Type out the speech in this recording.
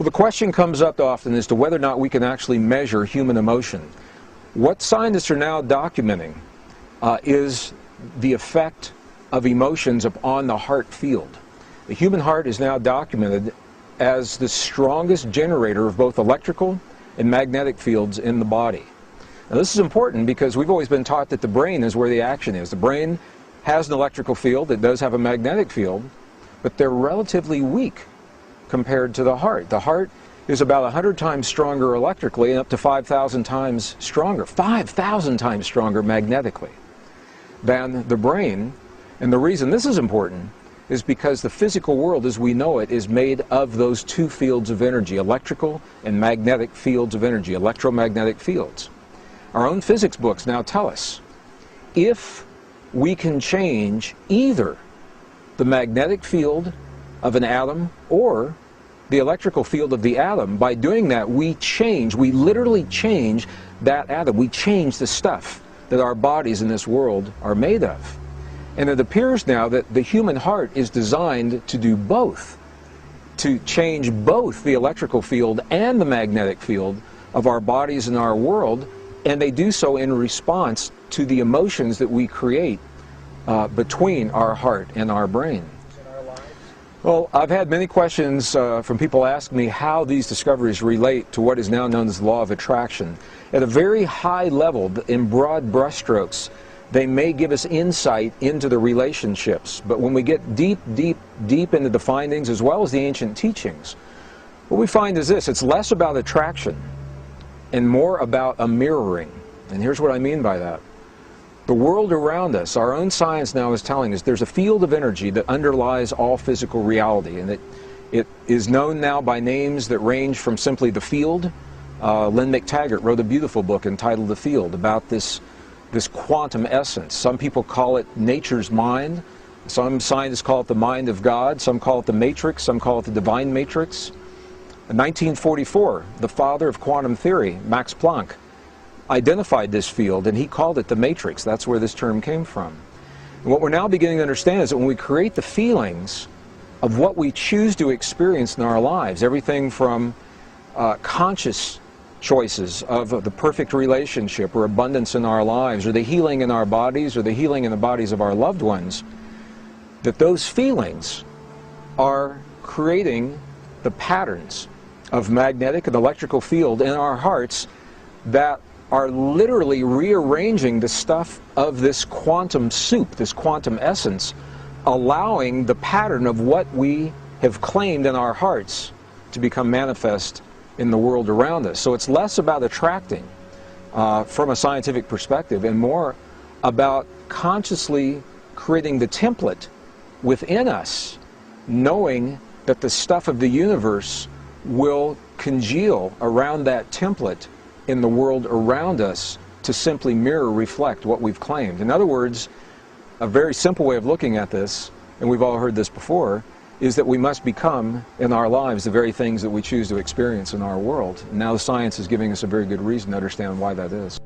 Well, the question comes up often as to whether or not we can actually measure human emotion. What scientists are now documenting is the effect of emotions upon the heart field. The human heart is now documented as the strongest generator of both electrical and magnetic fields in the body. Now, this is important because we've always been taught that the brain is where the action is. The brain has an electrical field, it does have a magnetic field, but they're relatively weak compared to the heart. The heart is about 100 times stronger electrically and up to 5,000 times stronger, 5,000 times stronger magnetically than the brain. And the reason this is important is because the physical world as we know it is made of those two fields of energy, electrical and magnetic fields of energy, electromagnetic fields. Our own physics books now tell us if we can change either the magnetic field of an atom or the electrical field of the atom, by doing that we literally change that atom. We change the stuff that our bodies in this world are made of. And it appears now that the human heart is designed to do both, to change both the electrical field and the magnetic field of our bodies and our world, and they do so in response to the emotions that we create between our heart and our brain. Well, I've had many questions from people asking me how these discoveries relate to what is now known as the law of attraction. At a very high level, in broad brushstrokes, they may give us insight into the relationships, but when we get deep into the findings as well as the ancient teachings, what we find is this: it's less about attraction and more about a mirroring. And here's what I mean by that. The world around us, our own science now is telling us there's a field of energy that underlies all physical reality, and it is known now by names that range from simply the field. Lynn McTaggart wrote a beautiful book entitled The Field about this quantum essence. Some people call it nature's mind. Some scientists call it the mind of God. Some call it the matrix. Some call it the divine matrix. In 1944, the father of quantum theory, Max Planck, identified this field, and he called it the matrix. That's where this term came from. And what we're now beginning to understand is that when we create the feelings of what we choose to experience in our lives, everything from conscious choices of the perfect relationship or abundance in our lives, or the healing in our bodies, or the healing in the bodies of our loved ones, that those feelings are creating the patterns of magnetic and electrical field in our hearts that are literally rearranging the stuff of this quantum soup, this quantum essence, allowing the pattern of what we have claimed in our hearts to become manifest in the world around us. So it's less about attracting from a scientific perspective and more about consciously creating the template within us, knowing that the stuff of the universe will congeal around that template in the world around us to simply mirror, reflect what we've claimed. In other words, a very simple way of looking at this, and we've all heard this before, is that we must become in our lives the very things that we choose to experience in our world. And now the science is giving us a very good reason to understand why that is.